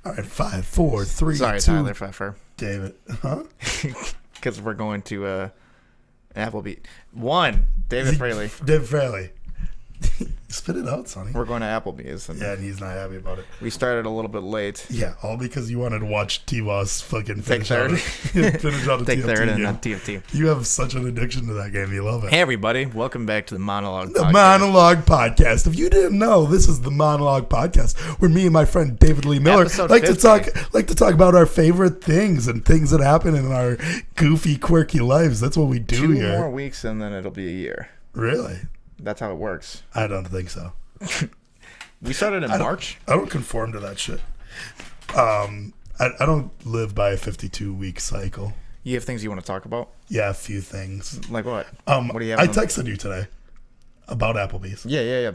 All right, 5, 4, 3, Sorry, 2. Tyler Pfeffer. David, huh? Because we're going to Applebee. 1, David Fraley. David Fraley. Spit it out, Sonny. We're going to Applebee's. And Yeah, and he's not happy about it. we started a little bit late. Yeah, all because you wanted to watch T-Boss fucking Take finish third. finish out a Take TFT third and game. not TFT. You have such an addiction to that game. You love it. Hey, everybody. Welcome back to the Monologue The podcast. Monologue Podcast. If you didn't know, this is the Monologue Podcast, where me and my friend David Lee Miller Episode like 50. to talk about our favorite things and things that happen in our goofy, quirky lives. That's what we do 2 here. more weeks and then it'll be a year. Really? That's how it works. I don't think so. We started in March. I don't conform to that shit. I don't live by a 52-week cycle. You have things you want to talk about? Yeah, a few things. Like what? What do you I have? texted you today about Applebee's. Yeah.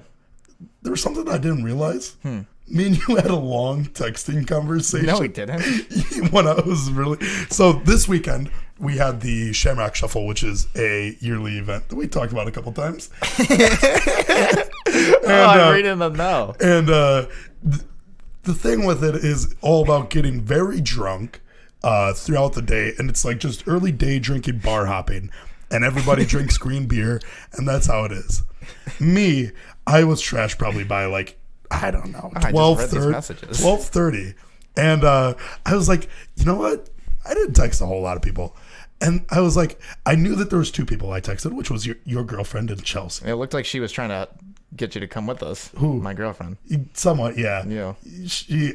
There was something I didn't realize. Me and you had a long texting conversation. No, we didn't. When I was really... So this weekend, we had the Shamrock Shuffle, which is a yearly event that we talked about a couple times. I'm reading them now. And the thing with it is all about getting very drunk throughout the day. And it's like just early day drinking, bar hopping. And everybody drinks green beer. And that's how it is. Me, I was trashed probably by like, I don't know, 12:30. And I was like, you know what? I didn't text a whole lot of people. And I was like, I knew that there was 2 people I texted, which was your girlfriend and Chelsea. It looked like she was trying to get you to come with us. Who? My girlfriend. Somewhat, yeah. Yeah.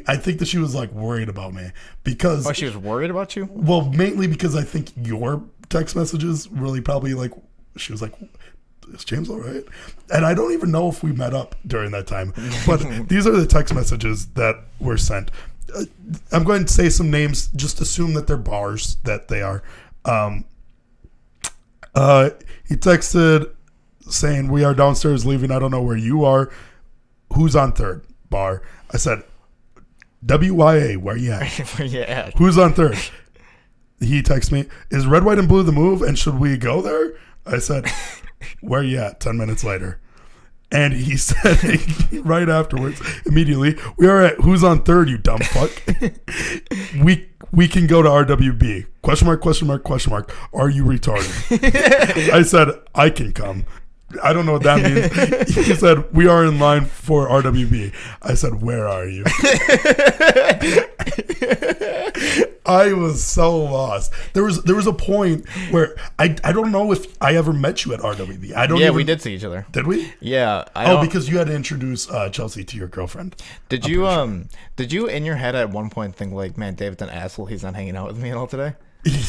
I think that she was like worried about me because... Oh, she was worried about you? Well, mainly because I think your text messages really probably like... She was like, is James all right? And I don't even know if we met up during that time. But these are the text messages that were sent. I'm going to say some names. Just assume that they're bars, that they are. He texted saying, we are downstairs leaving. I don't know where you are. Who's on third? Bar. I said, WYA, where you at? Where you at? Who's on third? He texted me, is red, white, and blue the move? And should we go there? I said, where you at? 10 minutes later. And he said right afterwards, immediately, we are at who's on third, you dumb fuck. We can go to RWB. Question mark, question mark, question mark. Are you retarded? I said, I can come. I don't know what that means. He said, we are in line for RWB. I said, where are you? I was so lost. There was a point where I don't know if I ever met you at RWB. We did see each other. Did we? Yeah. Because you had to introduce Chelsea to your girlfriend. Did you in your head at one point think like, man, David's an asshole, he's not hanging out with me at all today?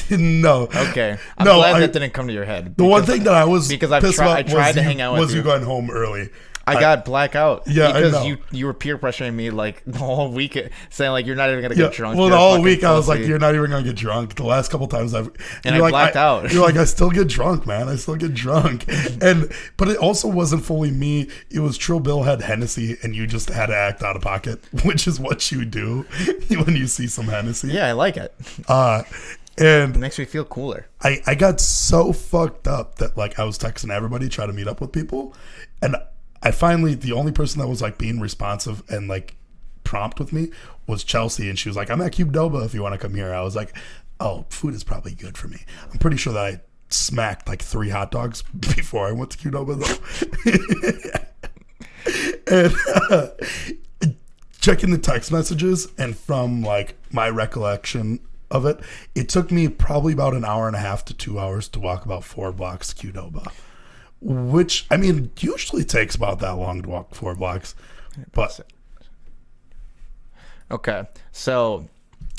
No. Okay. I'm glad that didn't come to your head. The one thing that I was because I tried to hang out with you. Was you going home early. I got blackout. Yeah, because I know. you were peer pressuring me like the whole week, saying like you're not even gonna get drunk. Well, the whole week I was like, you're not even gonna get drunk. The last couple times I blacked out. You're like, I still get drunk, man. I still get drunk. But it also wasn't fully me. It was Trill Bill had Hennessy, and you just had to act out of pocket, which is what you do when you see some Hennessy. Yeah, I like it. And it makes me feel cooler. I got so fucked up that like I was texting everybody, trying to meet up with people, and I finally, the only person that was like being responsive and like prompt with me was Chelsea, and she was like, I'm at Qdoba if you want to come here. I was like, oh, food is probably good for me. I'm pretty sure that I smacked like 3 hot dogs before I went to Qdoba though. And checking the text messages, and from like my recollection of it, it took me probably about an hour and a half to 2 hours to walk about 4 blocks to Qdoba. Which, I mean, usually takes about that long to walk 4 blocks. But okay, so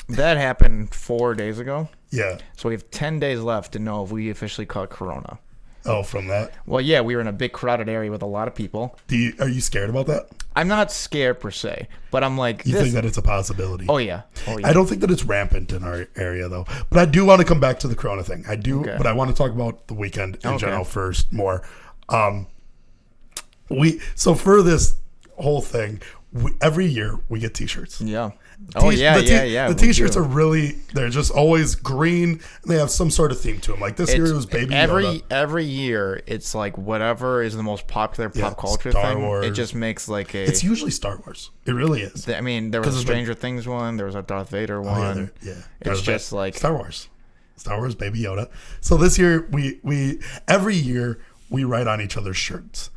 that happened 4 days ago. Yeah. So we have 10 days left to know if we officially caught Corona. Oh, from that? Well, yeah, we were in a big crowded area with a lot of people. Are you scared about that? I'm not scared per se, but I'm like... You think that it's a possibility? Oh, yeah. I don't think that it's rampant in our area, though. But I do want to come back to the Corona thing. I do, but I want to talk about the weekend in general first more. So for this whole thing, every year we get T-shirts. Yeah. Oh yeah, yeah. The T-shirts are really, they're just always green, and they have some sort of theme to them. Like this year it was Baby Yoda. Every year it's like whatever is the most popular pop culture Star thing. Wars. It just makes like a. It's usually Star Wars. It really is. I mean, there was a Stranger Things one. There was a Darth Vader one. It's just like Star Wars, Baby Yoda. So this year we every year we write on each other's shirts.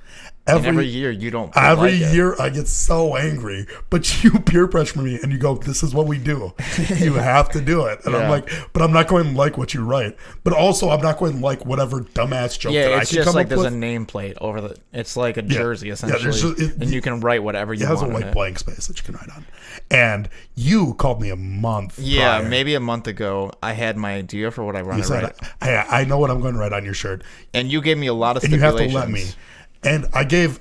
Every year you don't. Every year I get so angry, but you peer pressure me and you go, "This is what we do. You have to do it." And I'm like, "But I'm not going to like what you write. But also I'm not going to like whatever dumbass joke that I can come up with." Yeah, it's just like there's a nameplate over the. It's like a jersey essentially, and you can write whatever you want. It has a white blank space that you can write on. And you called me a month. Yeah, prior. Maybe a month ago. I had my idea for what I want to write. I know what I'm going to write on your shirt. And you gave me a lot of stipulations. And you have to let me. And I gave,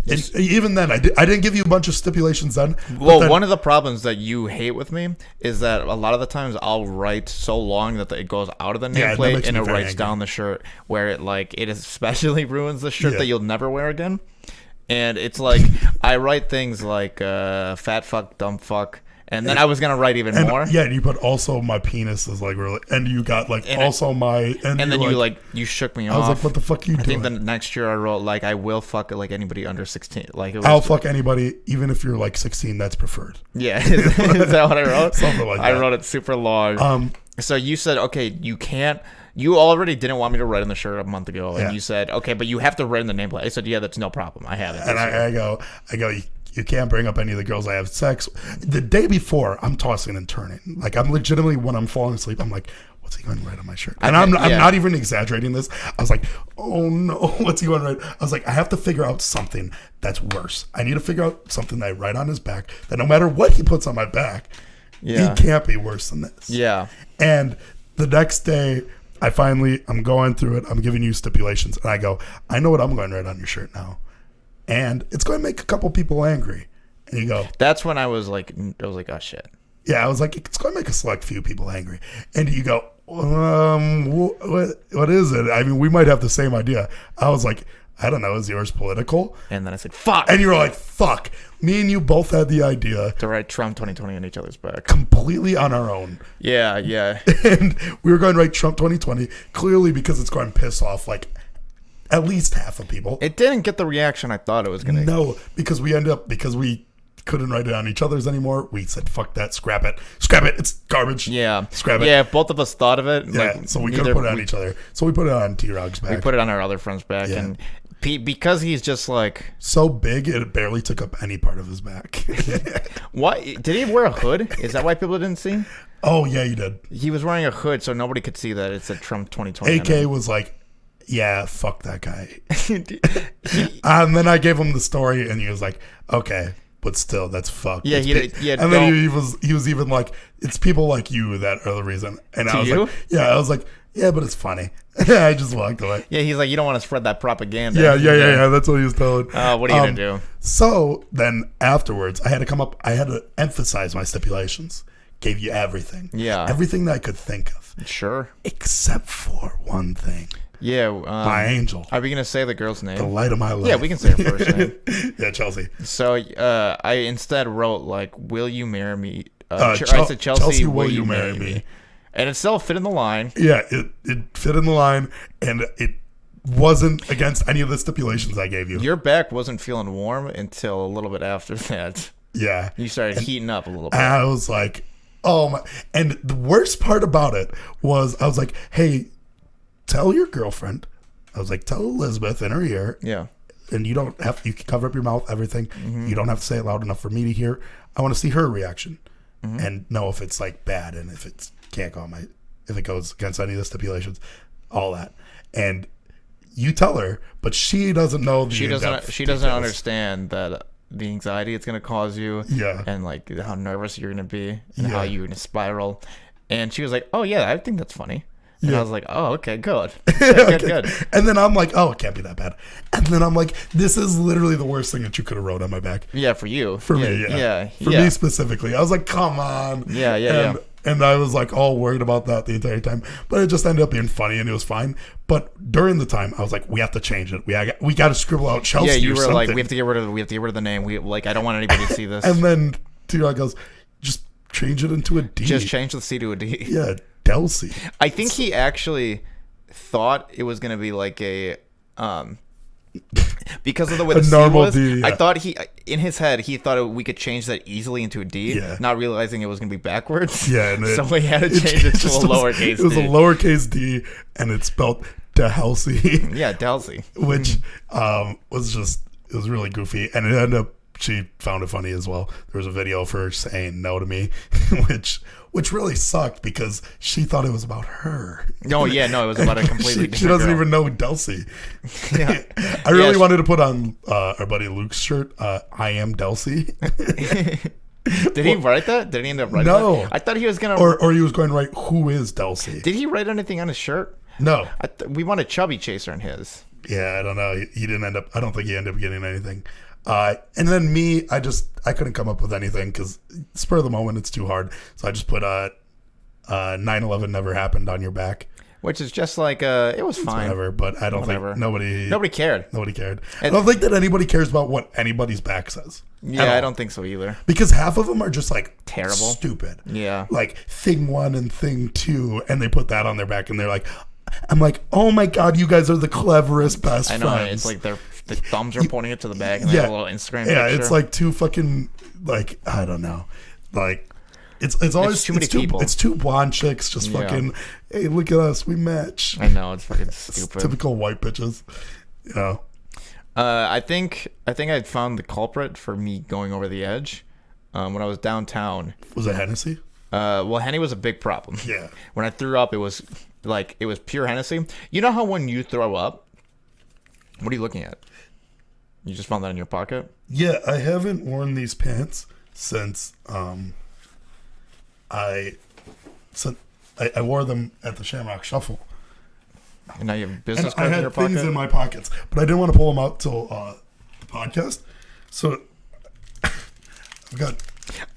and even then, I didn't give you a bunch of stipulations then. Well, one of the problems that you hate with me is that a lot of the times I'll write so long that it goes out of the nameplate and it writes angry. Down the shirt where it especially ruins the shirt that you'll never wear again. And it's like, I write things like fat fuck, dumb fuck. And then I was gonna write even more. Yeah, and you put also my penis is like really, and you got like and also my. And then you shook me off. I was like, "What the fuck are you doing?" I think the next year I wrote like, "I will fuck like anybody under 16." Like I'll fuck anybody even if you're like 16. That's preferred. Yeah, is that what I wrote? Something like that. I wrote it super long. So you said, "Okay, you can't." You already didn't want me to write on the shirt a month ago, and you said, "Okay, but you have to write in the nameplate." I said, "Yeah, that's no problem. I have it." And I go. You can't bring up any of the girls I have sex. The day before, I'm tossing and turning. Like, I'm legitimately, when I'm falling asleep, I'm like, what's he going to write on my shirt? And I'm not even exaggerating this. I was like, oh no, what's he going to write? I was like, I have to figure out something that's worse. I need to figure out something that I write on his back that no matter what he puts on my back, he can't be worse than this. Yeah. And the next day, I'm going through it. I'm giving you stipulations. And I go, I know what I'm going to write on your shirt now. And it's going to make a couple people angry. And you go. That's when I was like, oh shit. Yeah, I was like, it's going to make a select few people angry. And you go, what is it? I mean, we might have the same idea. I was like, I don't know, is yours political? And then I said, fuck. And you were like, fuck. Me and you both had the idea to write Trump 2020 on each other's back. Completely on our own. Yeah, yeah. And we were going to write Trump 2020, clearly because it's going to piss off like at least half of people. It didn't get the reaction I thought it was going to. No, because we couldn't write it on each other's anymore. We said, fuck that, scrap it, it's garbage. Yeah. Scrap it. Yeah, both of us thought of it. Yeah, like, so we couldn't put it on each other. So we put it on T-Rog's back. We put it on our other friend's back. Yeah. And because he's just like... so big, it barely took up any part of his back. What? Did he wear a hood? Is that why people didn't see? Oh, yeah, he did. He was wearing a hood, so nobody could see that it said Trump 2020. AK was like, yeah, fuck that guy. And then I gave him the story, and he was like, okay, but still, that's fucked. Yeah, and then he was even like, it's people like you that are the reason. And I was like, yeah, but it's funny. I just walked away. Yeah, he's like, you don't want to spread that propaganda. Yeah. That's what he was telling. What are you gonna do? So then afterwards, I had to emphasize my stipulations. Gave you everything. Yeah, everything that I could think of. Sure, except for one thing. Yeah, my angel. Are we gonna say the girl's name? The light of my life. Yeah, we can say her first name. Yeah, Chelsea. So I instead wrote like, "Will you marry me?" I said, Chelsea, will you marry me? And it still fit in the line. Yeah, it fit in the line, and it wasn't against any of the stipulations I gave you. Your back wasn't feeling warm until a little bit after that. Yeah, you started heating up a little bit. And I was like, oh my! And the worst part about it was, I was like, hey, tell your girlfriend. I was like, tell Elizabeth in her ear. Yeah. And you don't have, you can cover up your mouth, everything. Mm-hmm. You don't have to say it loud enough for me to hear. I want to see her reaction and know if it's like bad and if it can't go on if it goes against any of the stipulations, all that. And you tell her, but she doesn't know she doesn't understand that the anxiety it's going to cause you. Yeah. And like how nervous you're going to be and how you're going to spiral. And she was like, oh yeah, I think that's funny. And I was like, oh, okay, good. Good. And then I'm like, oh, it can't be that bad. And then I'm like, this is literally the worst thing that you could have wrote on my back. Yeah, for you. For me, yeah. For me specifically. I was like, come on. Yeah. And I was like all worried about that the entire time. But it just ended up being funny and it was fine. But during the time, I was like, we have to change it. We got to scribble out Chelsea. Yeah, you were something. like, we have to get rid of the name. I don't want anybody to see this. And then T-Rock goes, just change it into a D. Just change the C to a D. Yeah, Delsey. I think he actually thought it was going to be like a because of the way the C was. D, yeah. I thought in his head he thought we could change that easily into a D, not realizing it was going to be backwards. Yeah, and so we had to change it to a lowercase D. It was a lowercase D, and it's spelled Delsey. Yeah, Delsey, which it was really goofy, and it ended up. She found it funny as well. There was a video of her saying no to me, which really sucked because she thought it was about her. No, it was about a completely different She doesn't girl. even know Delsey. Yeah. I really wanted to put on our buddy Luke's shirt, I am Delsey. Did he write that? Did he end up writing that? I thought he was going to... Or he was going to write, who is Delsey? Did he write anything on his shirt? No. We want a chubby chaser in his. Yeah, I don't know. He didn't end up... I don't think he ended up getting anything. And then me, I couldn't come up with anything because spur of the moment, it's too hard. So I just put 9/11 never happened on your back. Which is just like, it was fine. Whatever, but I don't think nobody cared. Nobody cared. I don't think that anybody cares about what anybody's back says. Yeah, I don't think so either. Because half of them are just like terrible, stupid. Yeah. Like thing 1 and thing 2, and they put that on their back and they're like, I'm like, oh my God, you guys are the cleverest best friends. I know, it's like the thumbs are pointing it to the back and they have a little Instagram picture. Yeah, it's like two fucking, like, I don't know. Like, it's always too many people. It's two blonde chicks just fucking, hey, look at us, we match. I know, it's fucking stupid. It's typical white bitches, you know. I think I found the culprit for me going over the edge when I was downtown. Was it Hennessy? Well, Henny was a big problem. Yeah. When I threw up, it was pure Hennessy. You know how when you throw up, what are you looking at? You just found that in your pocket? Yeah, I haven't worn these pants since I wore them at the Shamrock Shuffle. And now you have business cards in your pocket? I had things in my pockets, but I didn't want to pull them out till the podcast. So I've got...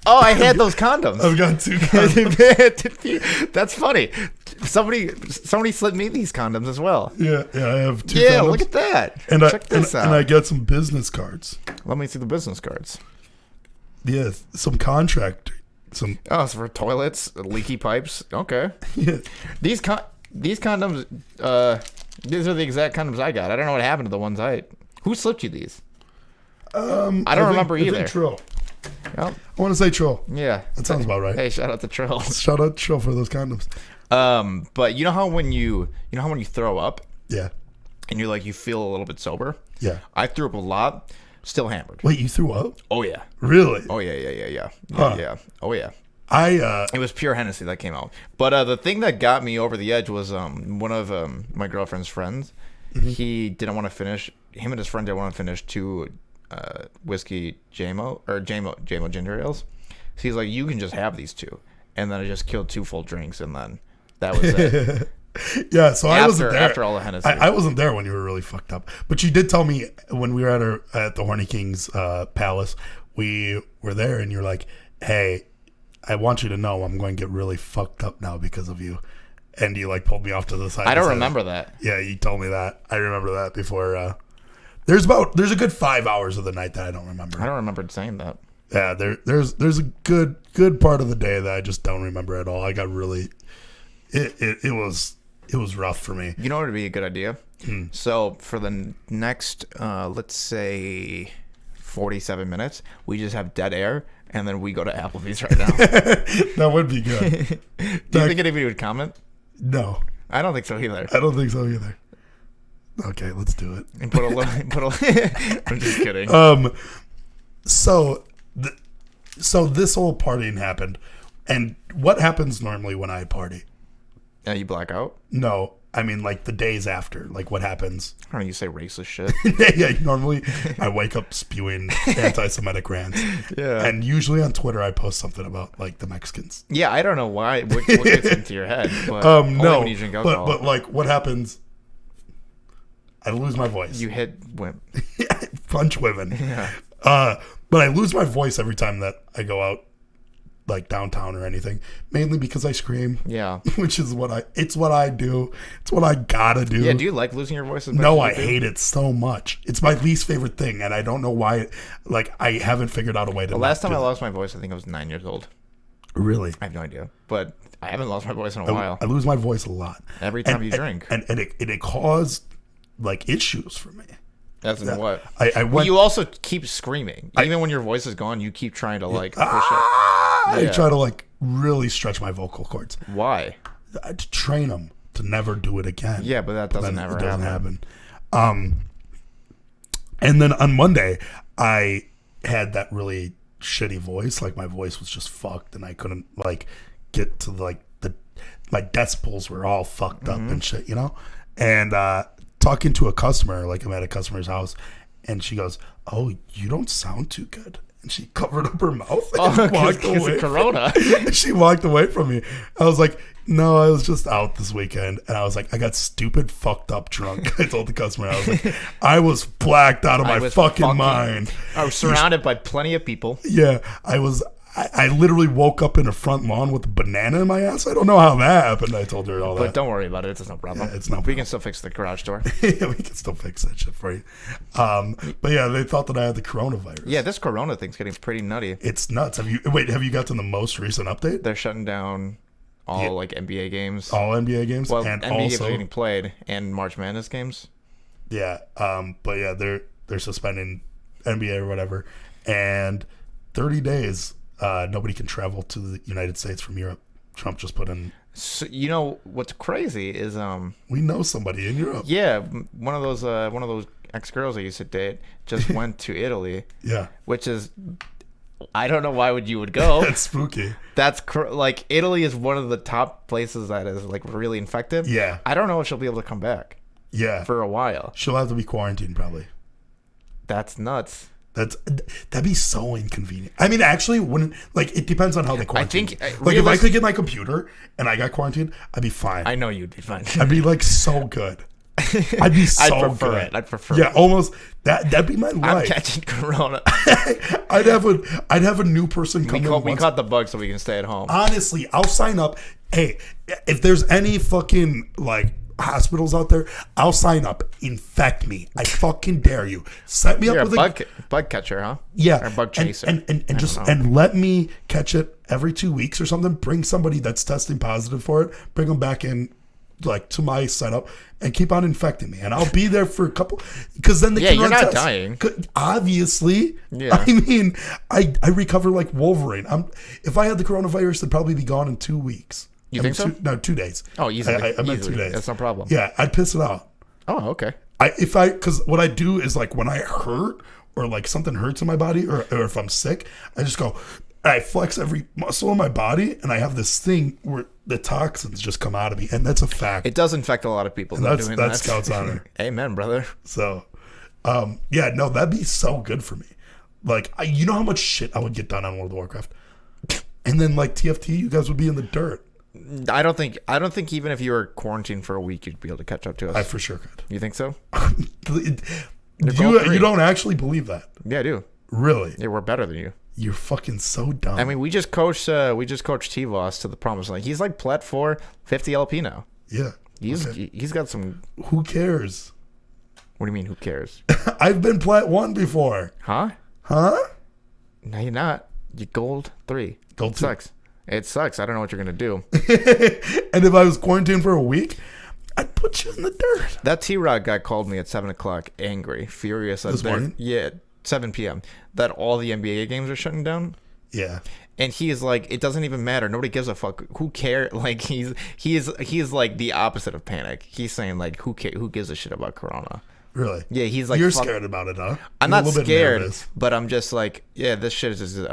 Oh, I had those condoms. I've got 2 condoms. That's funny. Somebody slipped me these condoms as well. Yeah, I have 2 condoms. Yeah, look at that. Check this out. And I got some business cards. Let me see the business cards. Yeah, some contract. Oh, it's for toilets, leaky pipes. Okay. Yeah. These condoms, these are the exact condoms I got. I don't know what happened to the ones Who slipped you these? I don't remember either. I think Trill. Yep. I want to say Trill. Yeah. That sounds about right. Hey, shout out to Trill. Shout out to Trill for those condoms. But you know how when you throw up? Yeah. And you feel a little bit sober? Yeah. I threw up a lot, still hammered. Wait, you threw up? Oh yeah. Really? Oh yeah. Huh. Yeah. Oh yeah. It was pure Hennessy that came out. But the thing that got me over the edge was one of my girlfriend's friends. Mm-hmm. He didn't want to finish. Him and his friend didn't want to finish 2 whiskey JMO ginger ales. So he's like, you can just have these 2. And then I just killed 2 full drinks, and then that was it. Yeah, so I wasn't there. After all the Hennessy. I wasn't there when you were really fucked up. But you did tell me when we were at the Horny King's palace, we were there, and you're like, hey, I want you to know I'm going to get really fucked up now because of you. And you pulled me off to the side. I don't remember that. Yeah, you told me that. I remember that before. There's a good 5 hours of the night that I don't remember. I don't remember saying that. Yeah, there's a good part of the day that I just don't remember at all. I got really, it was rough for me. You know what would be a good idea? So for the next, let's say 47 minutes, we just have dead air, and then we go to Applebee's right now. That would be good. Do you think anybody would comment? No. I don't think so either. I don't think so either. Okay, let's do it. And put a I'm just kidding. So this whole partying happened, and what happens normally when I party? You black out? No, I mean, like the days after, like what happens. I don't know, you say racist shit. Yeah, normally I wake up spewing anti-Semitic rants. Yeah. And usually on Twitter I post something about like the Mexicans. Yeah, I don't know why. What gets into your head? But no, when you drink alcohol. but like what happens? I lose my voice. You hit women. Punch women. Yeah. But I lose my voice every time that I go out, like downtown or anything, mainly because I scream. Yeah. Which is what I do. It's what I gotta do. Yeah, do you like losing your voice as much No, as I you do? hate it so much. It's my least favorite thing, and I don't know why. Like, I haven't figured out a way to. The last time I lost my voice, I think I was 9 years old. Really? I have no idea. But I haven't lost my voice in a while. I lose my voice a lot. Every time you drink. And it caused, like, issues for me. That's in what? I went. You also keep screaming. Even when your voice is gone, you keep trying to, like, push it. I Yeah. try to, like, really stretch my vocal cords. Why? To train them to never do it again. Yeah, but that doesn't ever happen. And then on Monday, I had that really shitty voice. Like, my voice was just fucked, and I couldn't, like, get to, like, my decibels were all fucked up and shit, you know? And talking to a customer, like, I'm at a customer's house, and she goes, "Oh, you don't sound too good." And she covered up her mouth and walked away. Corona. She walked away from me. I was like, "No, I was just out this weekend." And I was like, "I got stupid, fucked up drunk." I told the customer, I was like, "I was blacked out of my fucking mind." I was surrounded by plenty of people. Yeah, I literally woke up in a front lawn with a banana in my ass. I don't know how that happened. I told her all that. But don't worry about it. It's no problem. Yeah, it's no We problem. can still fix the garage door. Yeah, we can still fix that shit for you. But yeah, they thought that I had the coronavirus. Yeah, this Corona thing's getting pretty nutty. It's nuts. Have you gotten the most recent update? They're shutting down all like NBA games. All NBA games? Well, and NBA games also, are getting played, and March Madness games. yeah, but yeah, they're suspending NBA or whatever, and 30 days nobody can travel to the United States from Europe. Trump just put in. So, you know what's crazy is We know somebody in Europe. yeah, one of those ex-girls I used to date just went to Italy, Yeah, which is, I don't know why you would go. that's spooky. That's like, Italy is one of the top places that is like really infected. Yeah, I don't know if she'll be able to come back yeah. for a while. She'll have to be quarantined probably. That's nuts. That'd be so inconvenient. I mean, actually, wouldn't, like, it depends on how they quarantine. think, like, if I could get my computer and I got quarantined, I'd be fine. I know you'd be fine. I'd be like so good. I'd be so I'd prefer good. it. I'd prefer Yeah, it. almost that'd be my I'm life. catching Corona. I'd have a new person come in. We caught the bug so we can stay at home. Honestly, I'll sign up. Hey, if there's any fucking like hospitals out there, I'll sign up. Infect me. I fucking dare you. Set me You're up a with bug catcher, huh? yeah, Or bug chaser. and just and let me catch it every 2 weeks or something. Bring somebody that's testing positive for it. Bring them back in, like, to my setup, and keep on infecting me. And I'll be there for a couple, because then they Yeah, can you're run not tests. dying. Obviously. Yeah. I mean, I recover like Wolverine. If I had the coronavirus, it'd probably be gone in 2 weeks. You think so? 2 days. Oh, easily. I meant Easily. 2 days. That's no problem. Yeah, I'd piss it out. Oh, okay. Because what I do is, like, when I hurt or like something hurts in my body, or if I'm sick, I just go, I flex every muscle in my body, and I have this thing where the toxins just come out of me, and that's a fact. It does infect a lot of people. That's doing that. Scout's honor. Amen, brother. So, yeah, no, that'd be so good for me. Like, you know how much shit I would get done on World of Warcraft, and then like TFT, you guys would be in the dirt. I don't think even if you were quarantined for a week, you'd be able to catch up to us. I for sure could. You think so? You don't actually believe that? Yeah, I do. Really? Yeah, we're better than you. You're fucking so dumb. I mean, we just coached T-Voss to the promised land. He's like Plat 4, 50 LP now. Yeah. He's got some. Who cares? What do you mean? Who cares? I've been Plat 1 before. Huh? No, you're not. You're Gold 3. Gold 2. Sucks. It sucks. I don't know what you're gonna do. And if I was quarantined for a week, I'd put you in the dirt. That T-Rod guy called me at 7 o'clock, angry, furious. This morning? Yeah, 7 p.m. That all the NBA games are shutting down. Yeah. And he is like, it doesn't even matter. Nobody gives a fuck. Who cares? Like, he is like the opposite of panic. He's saying, like, who gives a shit about Corona? Really? Yeah, he's like, you're scared about it, huh? I'm You're not a little bit scared, nervous. but I'm just like, yeah, this shit is just.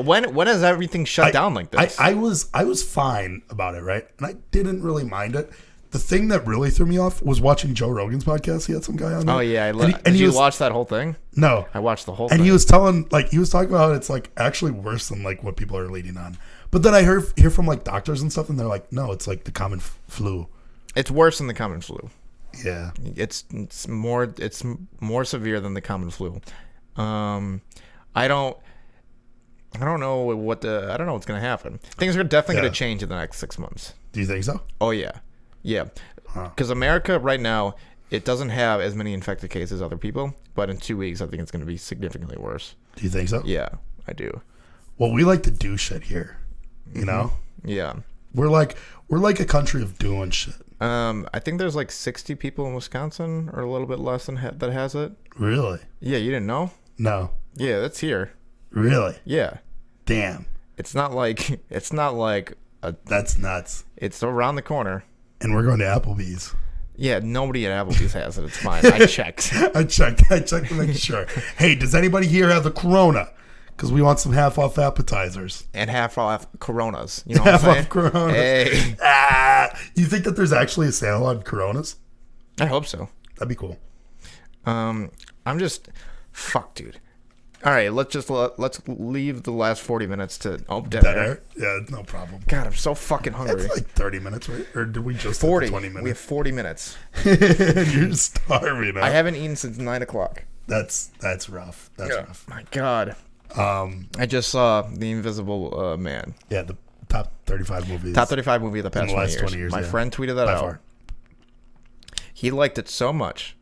When has everything shut down like this? I was fine about it, right? And I didn't really mind it the thing that really threw me off was watching Joe Rogan's podcast. He had some guy on there. Oh yeah, Did you watch that whole thing? No, I watched the whole and thing. he was talking about how it's like actually worse than like what people are leading on. But then I hear from like doctors and stuff, and they're like, no, it's like the common flu. It's worse than the common flu. Yeah, it's more severe than the common flu. I don't know what's gonna happen. Things are definitely gonna change in the next 6 months. Do you think so? Oh yeah. Because America right now, it doesn't have as many infected cases as other people, but in 2 weeks I think it's gonna be significantly worse. Do you think so? Yeah, I do. Well, we like to do shit here, you know. Yeah. We're like a country of doing shit. I think there's like 60 people in Wisconsin, or a little bit less that has it. Really? Yeah, you didn't know? No. Yeah, that's here. Really? Yeah. Damn. It's not like That's nuts. It's around the corner. And we're going to Applebee's. Yeah, nobody at Applebee's has it. It's fine. I checked. I checked to make sure. Hey, does anybody here have the Corona? Because we want some half-off appetizers. And half-off Coronas. You know what I'm saying? Half-off Coronas. Hey. You think that there's actually a sale on Coronas? I hope so. That'd be cool. I'm just... Fuck, dude. All right, let's leave the last 40 minutes to... Oh, dead air. Yeah, no problem. God, I'm so fucking hungry. It's like 30 minutes, right? Or did we just 40. 20 minutes? We have 40 minutes. You're starving. Huh? I haven't eaten since 9 o'clock. That's rough. That's rough. My God. I just saw The Invisible Man. Yeah, the top 35 movies. Top 35 movie of the past 20 years. My friend tweeted that out. Far. He liked it so much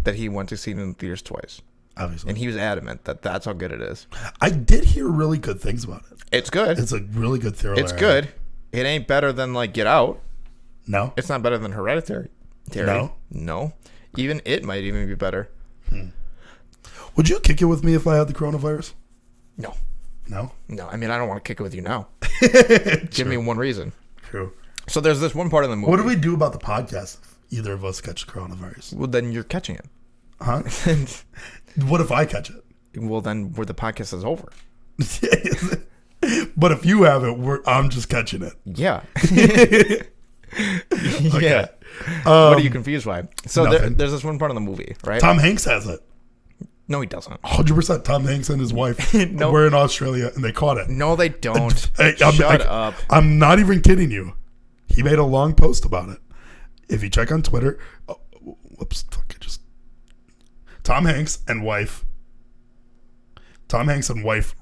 that he went to see it in the theaters twice. Obviously. And he was adamant that that's how good it is. I did hear really good things about it. It's good. It's a really good thriller. It's good. It ain't better than like Get Out. No. It's not better than Hereditary. No. Even it might even be better. Would you kick it with me if I had the coronavirus? No. No? No. I mean, I don't want to kick it with you now. Give me one reason. True. So there's this one part of the movie. What do we do about the podcast if either of us catch the coronavirus? Well, then you're catching it. Huh? What if I catch it? Well, then the podcast is over. But if you have it, I'm just catching it. Yeah. Okay. Yeah. What are you confused by? So there's this one part of the movie, right? Tom Hanks has it. No, he doesn't. 100% Tom Hanks and his wife were in Australia and they caught it. No, they don't. Shut up. I'm not even kidding you. He made a long post about it. If you check on Twitter, Tom Hanks and wife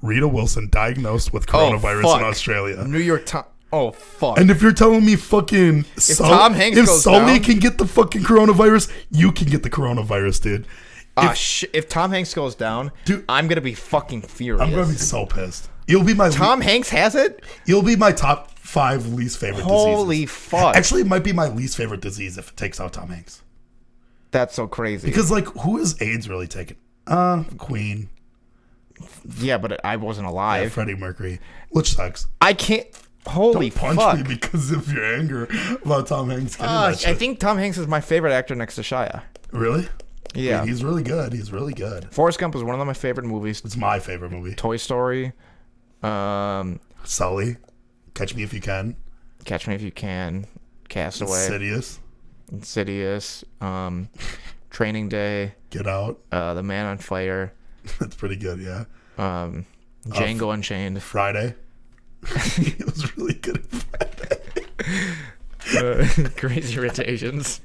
Rita Wilson diagnosed with coronavirus in Australia. New York Times. Oh, fuck. And if you're telling me fucking Tom Hanks goes Sully down, can get the fucking coronavirus, you can get the coronavirus, dude. If Tom Hanks goes down, dude, I'm going to be fucking furious. I'm going to be so pissed. You'll be my Tom Hanks has it? You'll be my top 5 least favorite diseases. Holy fuck. Actually, it might be my least favorite disease if it takes out Tom Hanks. That's so crazy. Because, like, who is AIDS really taking? Queen. Yeah, but I wasn't alive. Yeah, Freddie Mercury. Which sucks. I can't... Holy Don't punch fuck. me because of your anger about Tom Hanks getting that shit. I think Tom Hanks is my favorite actor next to Shia. Really? Yeah. He's really good. He's really good. Forrest Gump is one of my favorite movies. It's my favorite movie. Toy Story. Sully. Catch Me If You Can. Catch Me If You Can. Castaway. Insidious. Training Day. Get Out. The Man on Fire. That's pretty good, yeah. Django Unchained. Friday. He was really good at Friday. Crazy Irritations.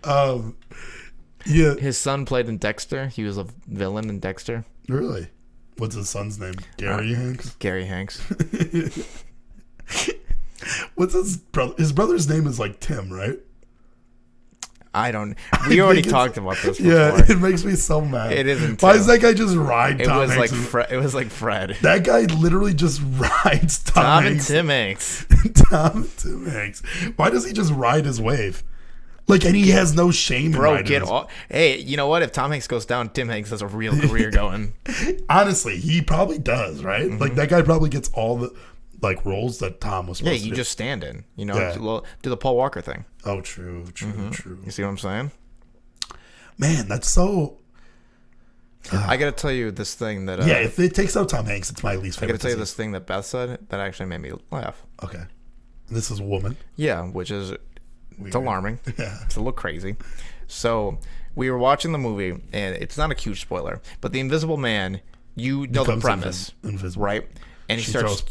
Yeah. His son played in Dexter. He was a villain in Dexter. Really? What's his son's name? Gary Hanks? Gary Hanks. What's his brother? His brother's name is like Tim, right? I don't. We already talked about this before. Yeah, it makes me so mad. It isn't. Why does that guy just ride Tom Hanks? It was like Fred. That guy literally just rides Tom Hanks. And Tim Hanks. Tom and Tim Hanks. Why does he just ride his wave? Like, and he has no shame in riding get off. Hey, you know what? If Tom Hanks goes down, Tim Hanks has a real career going. Honestly, he probably does, right? Mm-hmm. Like, that guy probably gets all the roles that Tom was supposed to do. Yeah, you just stand in. You know, do the Paul Walker thing. Oh, true. You see what I'm saying? Man, that's so... I got to tell you this thing that... if it takes out Tom Hanks, it's my least favorite. I got to tell you this thing that Beth said that actually made me laugh. Okay. This is a woman. Yeah, which is it's alarming. Yeah. It's a little crazy. So we were watching the movie, and it's not a huge spoiler, but the Invisible Man, you know the premise, invisible. right? And he starts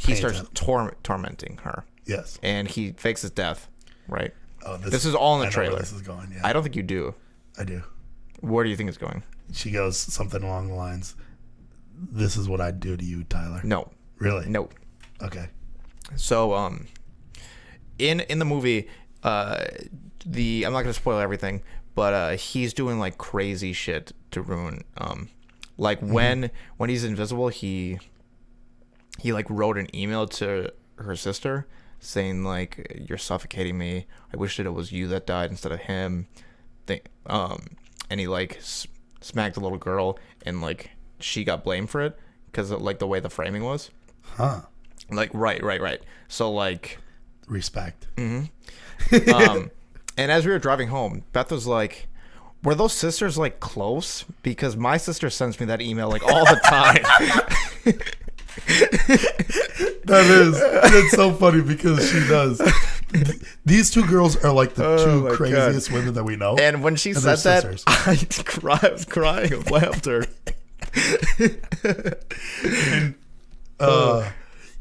tormenting her. Yes. And he fakes his death, right? Oh, this is all in the trailer. Where this is going. Yeah. I don't think you do. I do. Where do you think it's going? She goes something along the lines, "This is what I'd do to you, Tyler." No. Really? No. Okay. So, in the movie, I'm not gonna spoil everything, but he's doing like crazy shit to ruin. Like when he's invisible, he like wrote an email to her sister saying like, "You're suffocating me. I wish that it was you that died instead of him." And he like smacked a little girl, and like she got blamed for it because of like the way the framing was. Huh. Like right. So like respect. And as we were driving home, Beth was like, "Were those sisters like close? Because my sister sends me that email like all the time." That's so funny because she does. These two girls are like the two craziest women that we know. And when she said that, I was crying of laughter. And,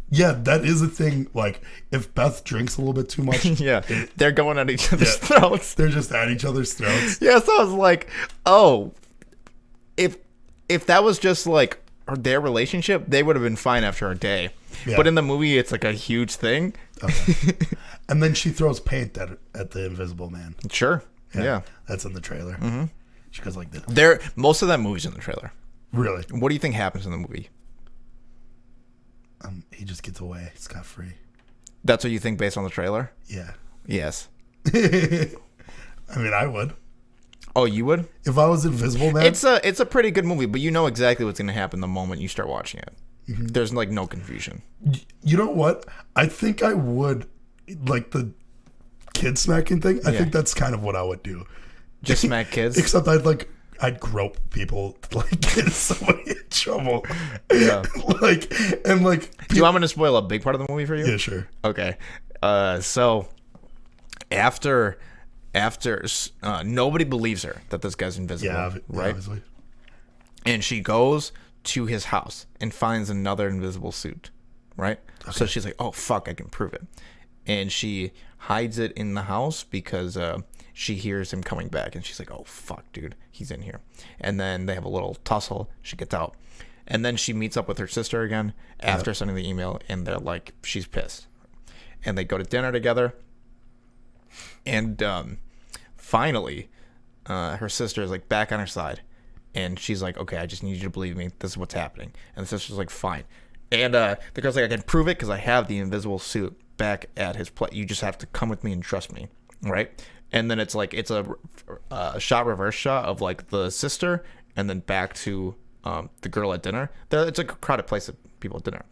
yeah, that is a thing. Like, if Beth drinks a little bit too much, they're going at each other's throats. They're just at each other's throats. Yeah, so I was like, oh, if that was just like their relationship, they would have been fine after a day. Yeah. But in the movie, it's like a huge thing. Okay. And then she throws paint at the Invisible Man. Sure. Yeah. That's in the trailer. Mm-hmm. She goes like this. Most of that movie's in the trailer. Really? What do you think happens in the movie? He just gets away scot-free. That's what you think based on the trailer? Yeah. Yes. I mean, I would. Oh, you would? If I was Invisible Man? It's a pretty good movie, but you know exactly what's going to happen the moment you start watching it. Mm-hmm. There's like no confusion. You know what? I think I would, like the kid smacking thing. I think that's kind of what I would do. Just smack kids? Except I'd grope people, like get somebody in trouble. Yeah. Do you want me to spoil a big part of the movie for you? Yeah, sure. Okay. So after nobody believes her that this guy's invisible. Yeah, right? Obviously. And she goes to his house and finds another invisible suit, right? Okay. So she's like, "Oh fuck, I can prove it," and she hides it in the house because she hears him coming back, and she's like, "Oh fuck, dude, he's in here." And then they have a little tussle. She gets out, and then she meets up with her sister again after sending the email, and they're like, she's pissed, and they go to dinner together, and finally, her sister is like back on her side. And she's like, "Okay, I just need you to believe me. This is what's happening." And the sister's like, "Fine." And the girl's like, "I can prove it because I have the invisible suit back at his place. You just have to come with me and trust me." Right? And then it's like, it's a reverse shot of like the sister and then back to the girl at dinner. It's a crowded place of people at dinner.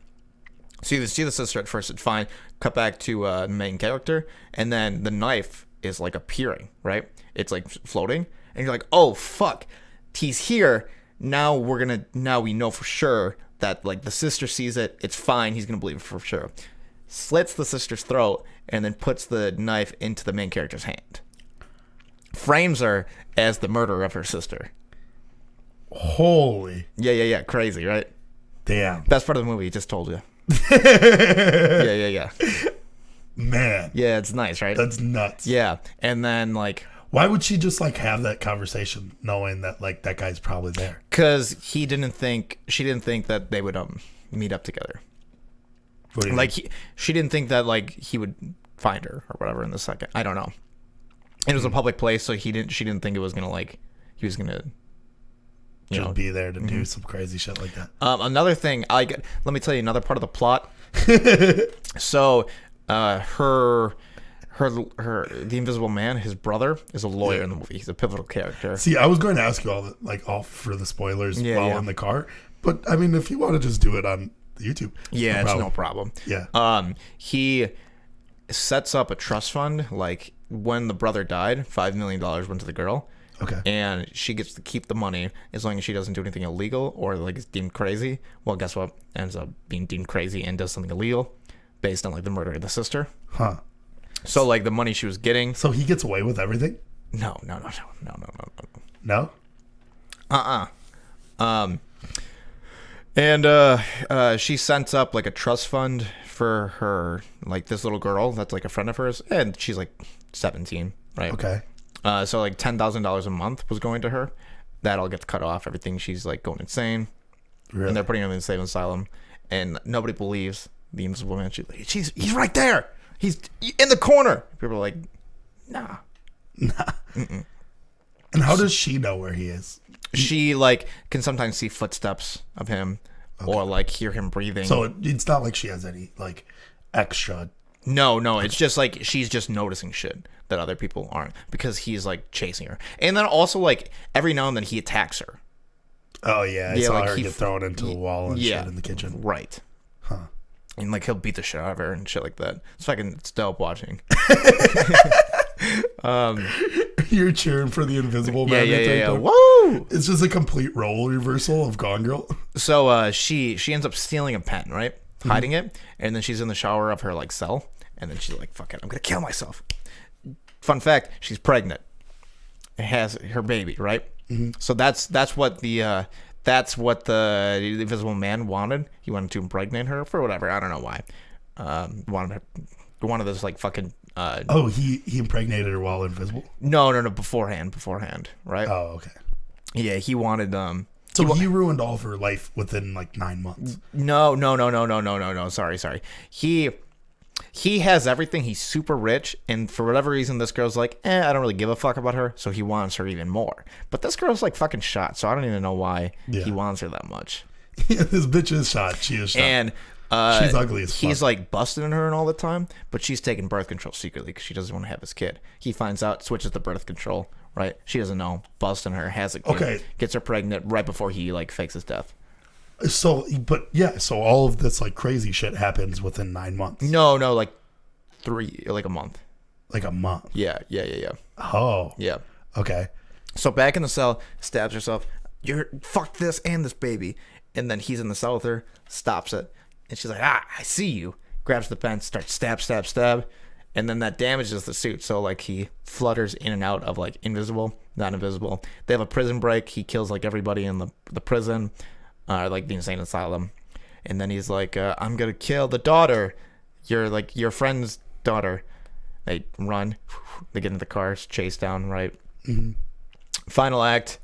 So you see the sister at first, it's fine. Cut back to the main character. And then the knife is like appearing, right? It's like floating. And you're like, "Oh, fuck. He's here." Now we know for sure that like the sister sees it. It's fine. He's going to believe it for sure. Slits the sister's throat and then puts the knife into the main character's hand. Frames her as the murderer of her sister. Holy. Yeah. Crazy, right? Damn. Best part of the movie. Just told you. Yeah. Man. Yeah, it's nice, right? That's nuts. Yeah. And then like, why would she just like have that conversation knowing that like that guy's probably there? Because she didn't think that they would meet up together. What do you mean? She didn't think that like he would find her or whatever in the second. I don't know. It was a public place, so she didn't think it was gonna like he was gonna just be there to do some crazy shit like that. Another thing, let me tell you another part of the plot. So the Invisible Man, his brother, is a lawyer in the movie. He's a pivotal character. See, I was going to ask you all for the spoilers in the car, but I mean, if you want to just do it on YouTube, it's no problem. Yeah. He sets up a trust fund. Like when the brother died, $5 million went to the girl. Okay. And she gets to keep the money as long as she doesn't do anything illegal or like is deemed crazy. Well, guess what? Ends up being deemed crazy and does something illegal based on like the murder of the sister. Huh. So like the money she was getting. So he gets away with everything? No. No? And she sent up like a trust fund for her, like this little girl that's like a friend of hers, and she's like 17, right? Okay. So like $10,000 a month was going to her. That all gets cut off. Everything, she's like going insane. Really? And they're putting her in the insane asylum, and nobody believes the Invisible Man. He's right there. He's in the corner. People are like, nah. And how does she know where he is? She like can sometimes see footsteps of him, or like hear him breathing. So it's not like she has any like extra. No, it's just like she's just noticing shit that other people aren't, because he's like chasing her. And then also like every now and then he attacks her. Oh yeah, I saw like her get thrown into a wall and shit in the kitchen. Right. Huh. And like he'll beat the shit out of her and shit like that. It's dope watching. You're cheering for the Invisible Man. Yeah. Woo! It's just a complete role reversal of Gone Girl. So she ends up stealing a pen, right? Hiding it, and then she's in the shower of her like cell, and then she's like, "Fuck it, I'm gonna kill myself." Fun fact: she's pregnant. It has her baby, right? Mm-hmm. So that's what the Invisible Man wanted. He wanted to impregnate her for whatever, I don't know why. Wanted this like fucking. He impregnated her while invisible? No, beforehand, right? Oh, okay. Yeah, he wanted So he ruined all of her life within like 9 months. No. Sorry. He has everything. He's super rich, and for whatever reason, this girl's like, I don't really give a fuck about her, so he wants her even more. But this girl's like fucking shot, so I don't even know why he wants her that much. This bitch is shot. She is shot. And she's ugly as fuck. He's like busting in her all the time, but she's taking birth control secretly because she doesn't want to have his kid. He finds out, switches to birth control, right? She doesn't know, busting her, has a kid, gets her pregnant right before he like fakes his death. So all of this like crazy shit happens within 9 months. No, like a month. Like a month. Yeah. Oh. Yeah. Okay. So back in the cell, stabs herself. You're fuck this and this baby. And then he's in the cell with her, stops it. And she's like, I see you. Grabs the pen, starts stab. And then that damages the suit. So like he flutters in and out of like invisible, not invisible. They have a prison break. He kills like everybody in the prison, like the insane asylum. And then he's like, I'm going to kill the daughter. You're like your friend's daughter. They run. They get into the cars, chase down, right? Mm-hmm. Final act.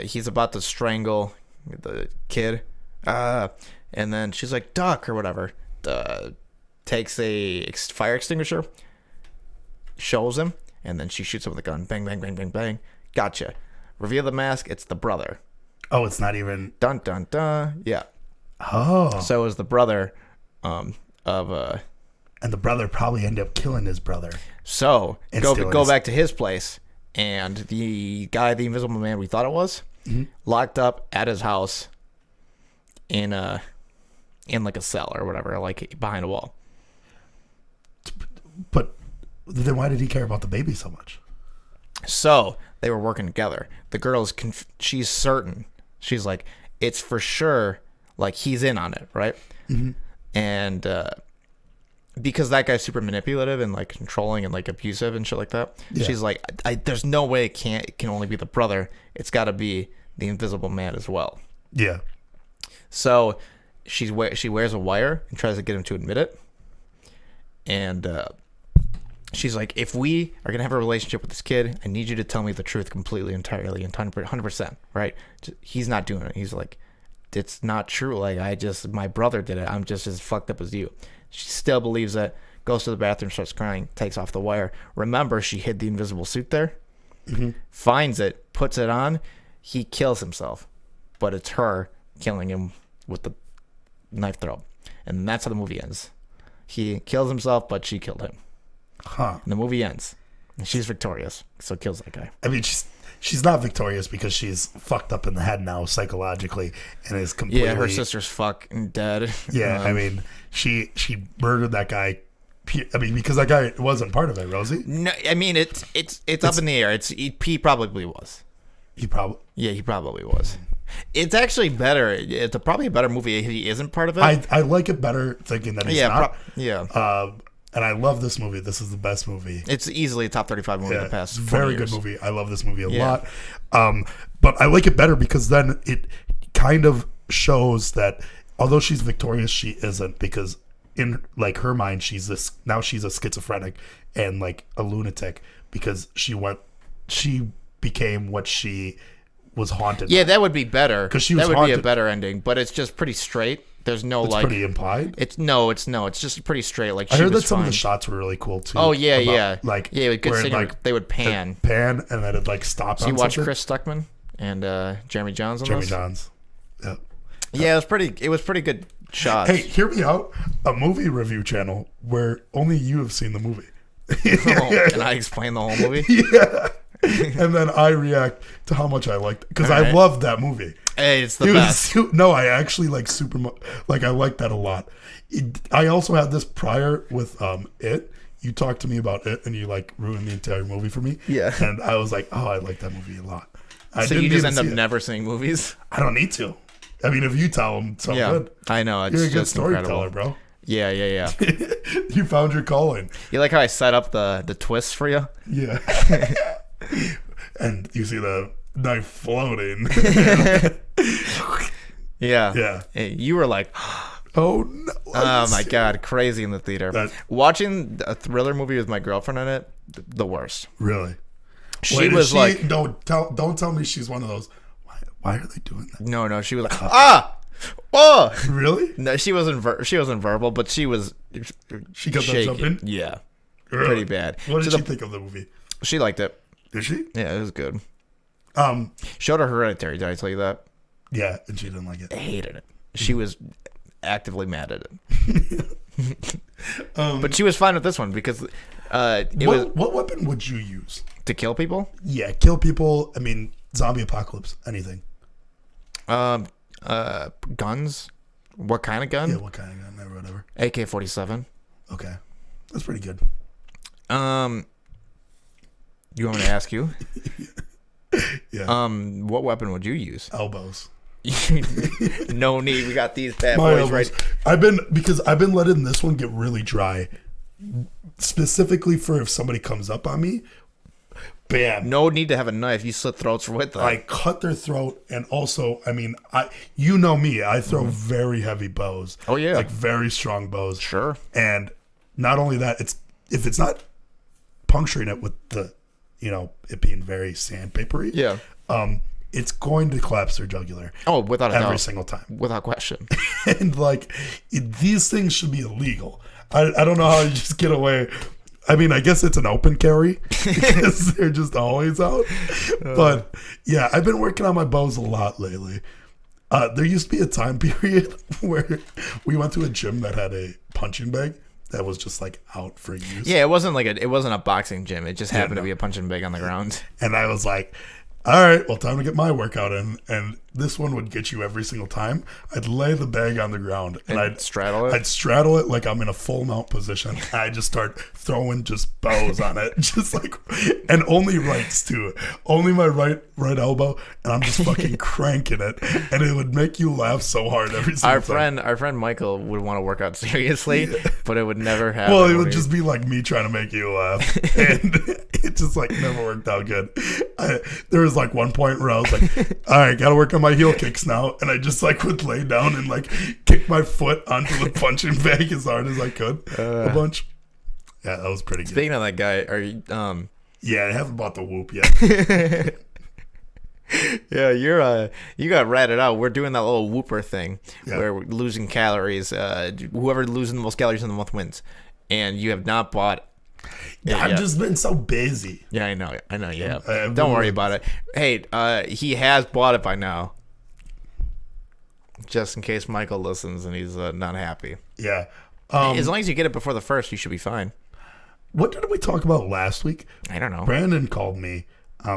He's about to strangle the kid, and then she's like, duck or whatever, takes a fire extinguisher, shows him, and then she shoots him with a gun. Bang, bang, bang, bang, bang. Gotcha. Reveal the mask. It's the brother. Oh, it's not even. Dun dun dun. Yeah. Oh. So it was the brother of and the brother probably ended up killing his brother. So go back to his place, and the guy, the Invisible Man we thought it was, locked up at his house in like a cell or whatever, like behind a wall. But then why did he care about the baby so much? So they were working together. The girl's she's certain. She's like, it's for sure, like he's in on it, right? Mm-hmm. And because that guy's super manipulative and like controlling and like abusive and shit like that, she's like, there's no way it can only be the brother. It's got to be the Invisible Man as well. Yeah. So she wears a wire and tries to get him to admit it. And she's like, if we are going to have a relationship with this kid, I need you to tell me the truth completely, entirely, and 100%, right? He's not doing it. He's like, it's not true. Like, my brother did it. I'm just as fucked up as you. She still believes it, goes to the bathroom, starts crying, takes off the wire. Remember, she hid the invisible suit there, finds it, puts it on. He kills himself, but it's her killing him with the knife throw. And that's how the movie ends. He kills himself, but she killed him. Huh. And the movie ends. And she's victorious, so kills that guy. I mean, she's not victorious because she's fucked up in the head now psychologically and is completely... Yeah, her sister's fucking dead. Yeah, I mean, she murdered that guy. I mean, because that guy wasn't part of it, Rosie. No, I mean, it's up in the air. He probably was. He probably... Yeah, he probably was. It's actually better. It's probably a better movie if he isn't part of it. I like it better thinking that he's not. Yeah. And I love this movie. This is the best movie. It's easily a top 35 movie in the past 20 very years. Good movie. I love this movie a lot. But I like it better because then it kind of shows that although she's victorious, she isn't, because in like her mind she's a schizophrenic and like a lunatic because she became what she was haunted. Yeah, that would be better. Because she was that would haunted. be a better ending, but it's just pretty straight. There's no It's pretty implied. It's just pretty straight. Like I she heard was that some fine. of the shots were really cool too. Oh yeah, Like good where, scenery. They would pan. And then it'd like stop. So on you watch something. Chris Stuckman and Jeremy Johns on Jeremy this? Johns. Yeah. Yeah, it was pretty good shots. Hey, hear me out. A movie review channel where only you have seen the movie. Can I explain the whole movie? Yeah. And then I react to how much I liked, because I loved that movie. Hey, it's the best. No, I actually like I like that a lot. I also had this prior with It. You talked to me about It, and you like ruined the entire movie for me. Yeah. And I was like, oh, I like that movie a lot. So you just end up never seeing movies? I don't need to. I mean, if you tell them something good. I know. It's You're a good just storyteller, incredible. bro. Yeah. You found your calling. You like how I set up the twists for you? Yeah. And you see the knife floating. Yeah. You were like, oh no. oh my God, crazy in the theater. Watching a thriller movie with my girlfriend in it, the worst. Really? She was like, don't tell me she's one of those. Why are they doing that? No, she was like, oh. Really? No, she wasn't verbal, but she was. She got shaking. that jump in? Yeah, Really? pretty bad. What did she think of the movie? She liked it. Did she? Yeah, it was good. Um, Showed her Hereditary. Did I tell you that? Yeah, and she didn't like it. I hated it. She was actively mad at it. But she was fine with this one because what weapon would you use to kill people. Yeah, kill people. I mean, zombie apocalypse, anything. Guns. What kind of gun? Yeah, what kind of gun or whatever. AK-47. Okay, that's pretty good. You want me to ask you? Yeah. What weapon would you use? Elbows. No need. We got these bad My boys elbows. right. I've been letting this one get really dry, specifically for if somebody comes up on me. Bam. No need to have a knife. You slit throats with that. I cut their throat, and also, I mean, you know me, I throw very heavy bows. Oh yeah, like very strong bows. Sure. And not only that, if it's not puncturing it with the, it being very sandpapery. Yeah. It's going to collapse their jugular. Oh, without a doubt. Every single time. Without question. And these things should be illegal. I don't know how you just get away. I mean, I guess it's an open carry because they're just always out. But yeah, I've been working on my bows a lot lately. There used to be a time period where we went to a gym that had a punching bag that was just like out for use. Yeah, it wasn't a boxing gym. It just happened to be a punching bag on the ground. And I was like, all right, well, time to get my workout in. And this one would get you every single time. I'd lay the bag on the ground and I'd straddle it. I'd straddle it like I'm in a full mount position. And I just start throwing just bows on it, and only rights too. Only my right elbow, and I'm just fucking cranking it, and it would make you laugh so hard every single time. Our friend Michael would want to work out seriously, but it would never happen. Well, it would just be like me trying to make you laugh, and it just never worked out good. There was one point where I was like, all right, gotta work on my heel kicks now, and I just would lay down and kick my foot onto the punching bag as hard as I could a bunch. Yeah, that was pretty good. Speaking of that guy, are you Yeah, I haven't bought the Whoop yet. Yeah, you got ratted out. We're doing that little Whooper thing where we're losing calories. Whoever loses the most calories in the month wins. And you have not bought. I've just been so busy. Yeah, I know you have. Don't worry about it. Hey, he has bought it by now. Just in case Michael listens and he's not happy. Yeah. As long as you get it before the 1st, you should be fine. What did we talk about last week? I don't know. Brandon called me.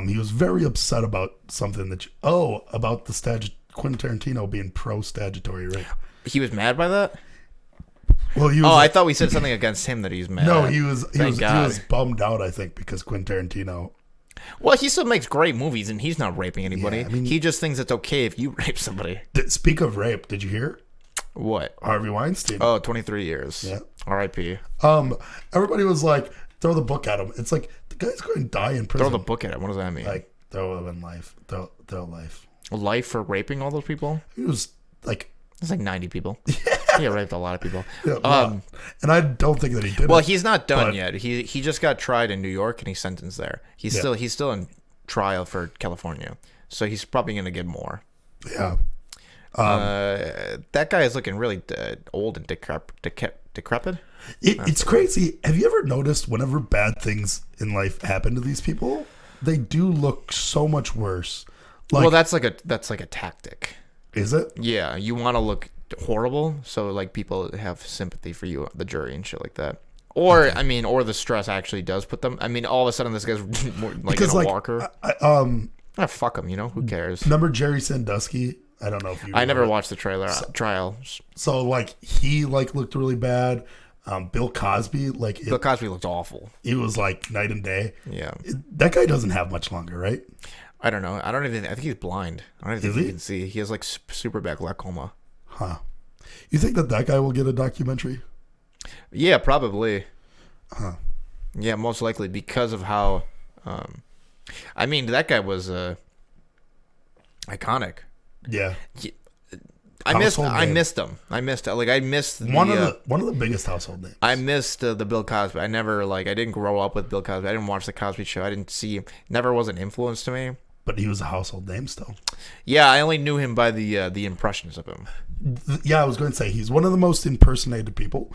He was very upset about something about the Quentin Tarantino being pro-statutory rape. He was mad by that? Well, he was. I thought we said something against him that he's mad. No, he was Thank God. he was bummed out, I think, because Quentin Tarantino Well, he still makes great movies, and he's not raping anybody. Yeah, I mean, he just thinks it's okay if you rape somebody. Speak of rape, did you hear? What? Harvey Weinstein. Oh, 23 years. Yeah. R.I.P. Everybody was like, throw the book at him. It's like, the guy's going to die in prison. Throw the book at him. What does that mean? Like, throw him in life. Throw life. Life for raping all those people? It was like... It's like 90 people. He raped a lot of people. Yeah, and I don't think that he did. Well, he's not done yet. He just got tried in New York and he's sentenced there. He's still in trial for California, so he's probably gonna get more. Yeah. That guy is looking really old and decrepit. It's crazy. Have you ever noticed whenever bad things in life happen to these people, they do look so much worse? Like, Well, that's like a tactic. Is it? Yeah, you want to look horrible, so like people have sympathy for you, the jury and shit like that. Or I mean, or the stress actually does put them. I mean, all of a sudden this guy's more like Because, in a like, walker. Fuck him. You know who cares? Remember Jerry Sandusky? I don't know if you. I never watched the trial. So like he like looked really bad. Bill Cosby Bill Cosby looked awful. He was like night and day. Yeah, that guy doesn't have much longer, right? I don't know. I think he's blind. I don't even think he can see. He has like super bad glaucoma. Huh. You think that guy will get a documentary? Yeah, probably. Huh. Yeah, most likely because of how. I mean, that guy was iconic. Yeah. I missed him. I missed one of the biggest household names. I missed the Bill Cosby. I didn't grow up with Bill Cosby. I didn't watch the Cosby Show. I didn't see. Never was an influence to me. But he was a household name still. Yeah, I only knew him by the impressions of him. Yeah, I was going to say he's one of the most impersonated people.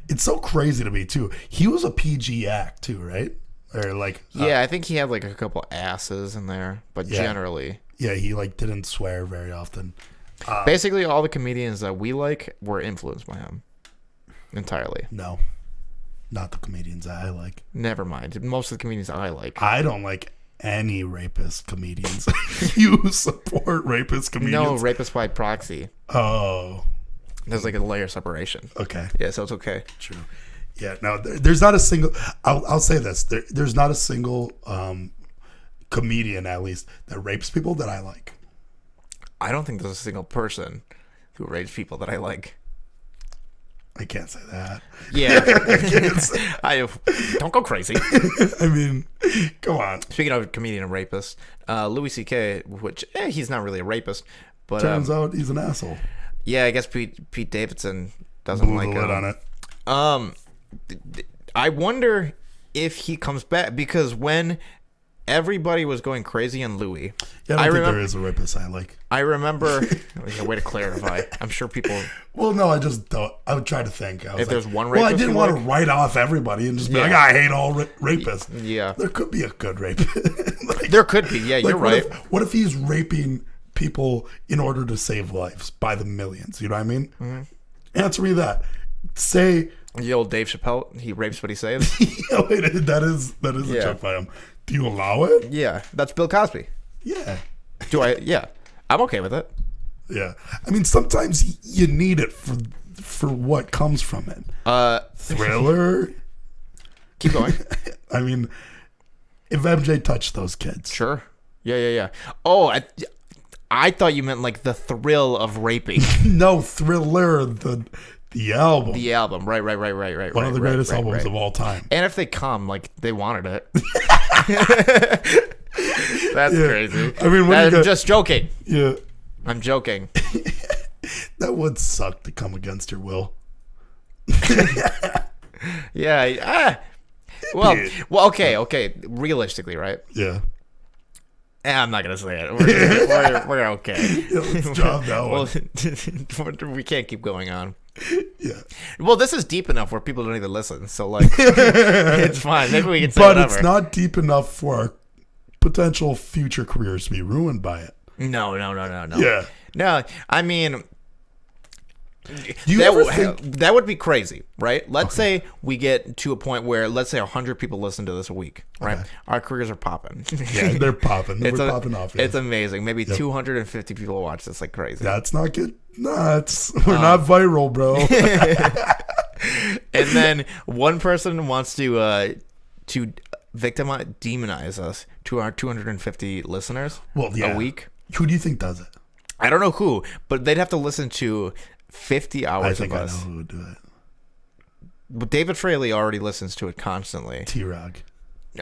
It's so crazy to me too. He was a PG act too, right? Or like yeah, I think he had like a couple asses in there, but generally, yeah, he like didn't swear very often. Basically, all the comedians that we like were influenced by him entirely. No, not the comedians that I like. Never mind. Most of the comedians I like. I don't like any rapist comedians. You support rapist comedians? No, rapist by proxy. Oh. There's like a layer of separation. Okay. Yeah, so it's okay. True. Yeah, no, there's not a single... I'll say this. There's not a single comedian, at least, that rapes people that I like. I don't think there's a single person who rapes people that I like. I can't say that. Yeah. Don't go crazy. I mean, come on. Speaking of comedian and rapist, Louis C.K., which he's not really a rapist, but turns out he's an asshole. Yeah, I guess Pete Davidson doesn't Blew like the lid on it. I wonder if he comes back, because when everybody was going crazy on Louis, yeah, I don't think there is a rapist I like. I remember. Way to clarify. I'm sure people. Well, no, I just don't. I would try to think. If there's one rapist, well, I didn't want to write off everybody and just be like, I hate all rapists. Yeah, there could be a good rapist. There could be. Yeah, you're right. What if he's raping people in order to save lives by the millions? You know what I mean? Mm-hmm. Answer me that. Say the old Dave Chappelle. He rapes what he saves. Yeah, wait, that is a joke by him. Do you allow it? Yeah, that's Bill Cosby. Yeah. Do I? Yeah, I'm okay with it. Yeah, I mean sometimes you need it for what comes from it. Thriller. Keep going. I mean, if MJ touched those kids, sure. Yeah. Oh, I thought you meant like the thrill of raping. No, Thriller, the album. The album, right. One of the greatest albums of all time. And if they come, like they wanted it. That's crazy. I mean, I'm just joking. Yeah. I'm joking. That would suck to come against your will. Yeah. Well, okay. Realistically, right? Yeah. I'm not gonna say it. We're okay. Yeah, let's drop that one. We can't keep going on. Yeah. Well, this is deep enough where people don't even listen, so like, it's fine. Maybe we can say whatever. But it's not deep enough for our potential future careers to be ruined by it. No. Yeah. No, I mean, that would be crazy, right? Let's say we get to a point where, let's say 100 people listen to this a week, right? Okay. Our careers are popping. Yeah, they're popping. We're popping off. Yeah. It's amazing. Maybe 250 people watch this like crazy. That's not good. Nuts. We're not viral, bro. And then one person wants to demonize us to our 250 listeners a week. Who do you think does it? I don't know who, but they'd have to listen to 50 hours of us. I know who would do it. But David Fraley already listens to it constantly. T-Rog.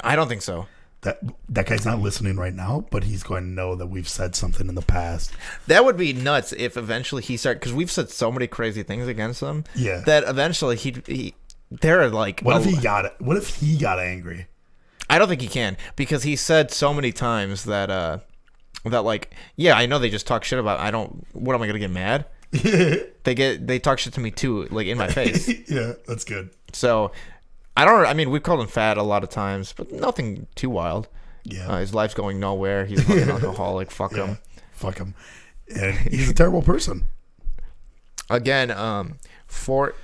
I don't think so. That guy's not listening right now, but he's going to know that we've said something in the past. That would be nuts if eventually he started, because we've said so many crazy things against him. Yeah. That eventually they're like. What if he got angry? I don't think he can, because he said so many times that like, yeah, I know they just talk shit about. What am I gonna get mad? They talk shit to me too, like in my face. Yeah, that's good. So I mean, we've called him fat a lot of times, but nothing too wild. Yeah. His life's going nowhere. He's a fucking alcoholic. Fuck him. Fuck him. And he's a terrible person. Again,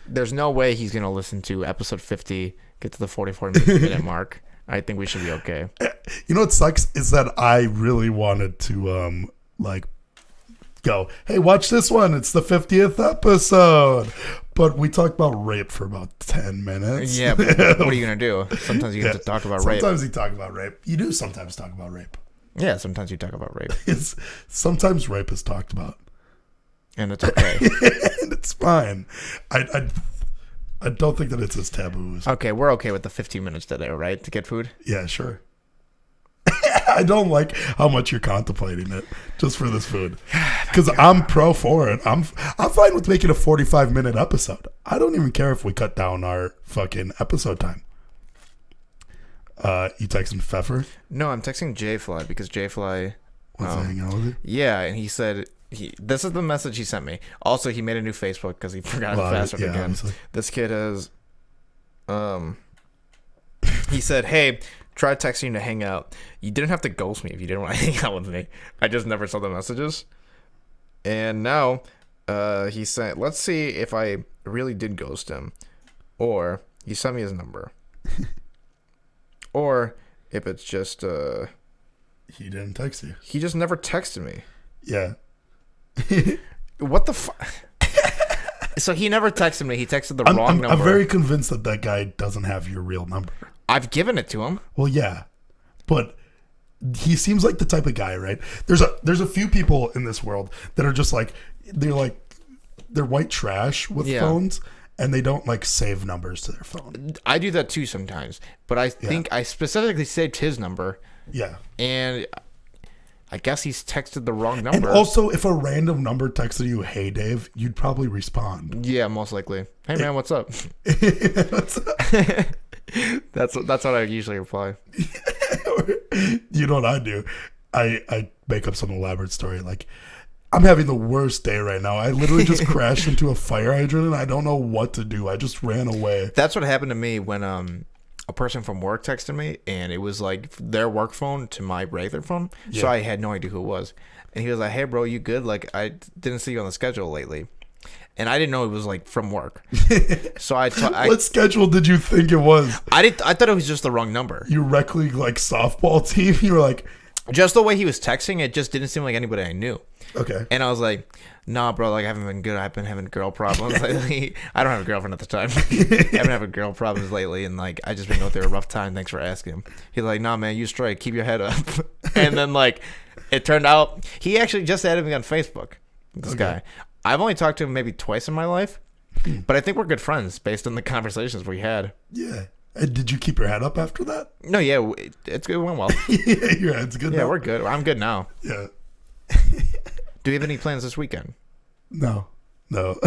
there's no way he's gonna listen to episode 50, get to the 44-minute mark. I think we should be okay. You know what sucks is that I really wanted to go, hey, watch this one. It's the 50th episode. But we talked about rape for about 10 minutes. Yeah, but what are you going to do? Sometimes you have to talk about rape. Sometimes you talk about rape. You do sometimes talk about rape. Yeah, sometimes you talk about rape. Sometimes rape is talked about. And it's okay. And it's fine. I don't think that it's as taboo as... Okay, we're okay with the 15 minutes today, right? To get food? Yeah, sure. I don't like how much you're contemplating it just for this food. Because I'm pro for it. I'm fine with making a 45-minute episode. I don't even care if we cut down our fucking episode time. You texting Pfeffer? No, I'm texting J-Fly because J-Fly... Wants to hang out with you? Yeah, and he said... This is the message he sent me. Also, he made a new Facebook because he forgot his password again. Obviously. This kid has... He said, hey... Tried texting to hang out. You didn't have to ghost me if you didn't want to hang out with me. I just never saw the messages. And now he sent, let's see if I really did ghost him. Or he sent me his number. Or if it's just... he didn't text you. He just never texted me. Yeah. What the fuck? So he never texted me. He texted the wrong number. I'm very convinced that guy doesn't have your real number. I've given it to him. Well, yeah, but he seems like the type of guy, right? There's a few people in this world that are just like they're white trash with phones, and they don't like save numbers to their phone. I do that too sometimes, but I think I specifically saved his number. Yeah, and I guess he's texted the wrong number. And also, if a random number texted you, "Hey Dave," you'd probably respond. Yeah, most likely. Hey man, what's up? What's up? That's what I usually reply. You know what I do? I make up some elaborate story like, I'm having the worst day right now. I literally just crashed into a fire hydrant and I don't know what to do. I just ran away. That's what happened to me when a person from work texted me, and it was like their work phone to my regular phone. So I had no idea who it was. And he was like, hey bro, you good? Like, I didn't see you on the schedule lately. And I didn't know it was like from work. So what schedule did you think it was? I thought it was just the wrong number. Your rec league like softball team? You were like, just the way he was texting, it just didn't seem like anybody I knew. Okay. And I was like, nah, bro, like I haven't been good. I've been having girl problems lately. I don't have a girlfriend at the time. I haven't had girl problems lately, and like I just been going through a rough time. Thanks for asking. He's like, nah, man, you straight. Keep your head up. And then like it turned out he actually just added me on Facebook. This guy. I've only talked to him maybe twice in my life, but I think we're good friends based on the conversations we had. Yeah. And did you keep your head up after that? No, yeah, it went well. Yeah, your head's good now? Yeah, we're good. I'm good now. Yeah. Do you have any plans this weekend? No. No.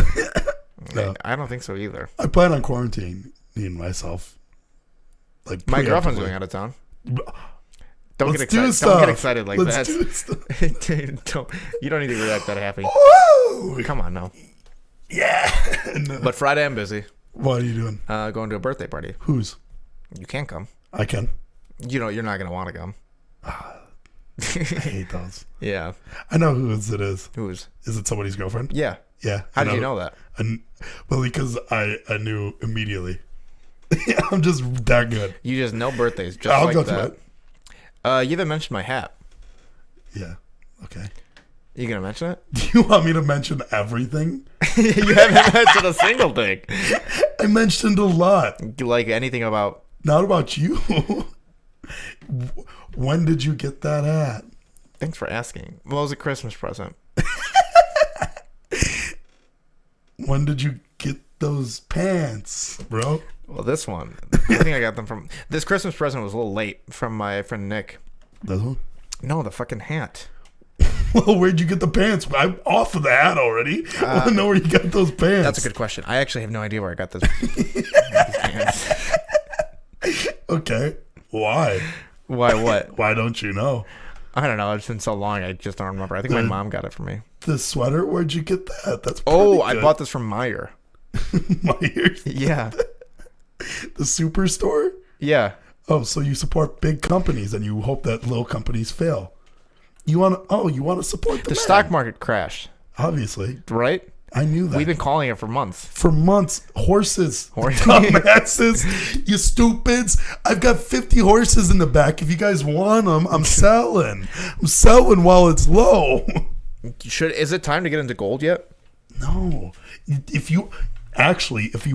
I don't think so either. I plan on quarantining myself. Like my girlfriend's going out of town. Don't get excited like Let's that. You don't need to react that happy. Woo! Come on now. Yeah. No. But Friday I'm busy. What are you doing? Going to a birthday party. Whose? You can't come. I can. You're not gonna want to come. I hate those. Yeah. I know whose it is. Whose? Is it somebody's girlfriend? Yeah. Yeah. How did you know that? Well, because I knew immediately. I'm just that good. You just know birthdays. Just I'll like go that. to it. You haven't mentioned my hat. Yeah. Okay. You gonna mention it? Do you want me to mention everything? You haven't mentioned a single thing. I mentioned a lot. Like anything about... Not about you. When did you get that at? Thanks for asking. What was a Christmas present? When did you get those pants, bro? Well, this one. I think I got them from... This Christmas present was a little late from my friend Nick. This one? No, the fucking hat. Well, where'd you get the pants? I'm off of the hat already. I want to know where you got those pants. That's a good question. I actually have no idea where I got these pants. Okay. Why? Why what? Why don't you know? I don't know. It's been so long. I just don't remember. I think my mom got it for me. The sweater? Where'd you get that? That's Oh, good. I bought this from Meijer. Meijer? Yeah. The superstore? Yeah. Oh, so you support big companies and you hope that little companies fail. You want to support the stock market crashed. Obviously. Right? I knew that. We've been calling it for months. Horses. Dumbasses. You stupids. I've got 50 horses in the back. If you guys want them, I'm selling. I'm selling while it's low. Is it time to get into gold yet? No. If you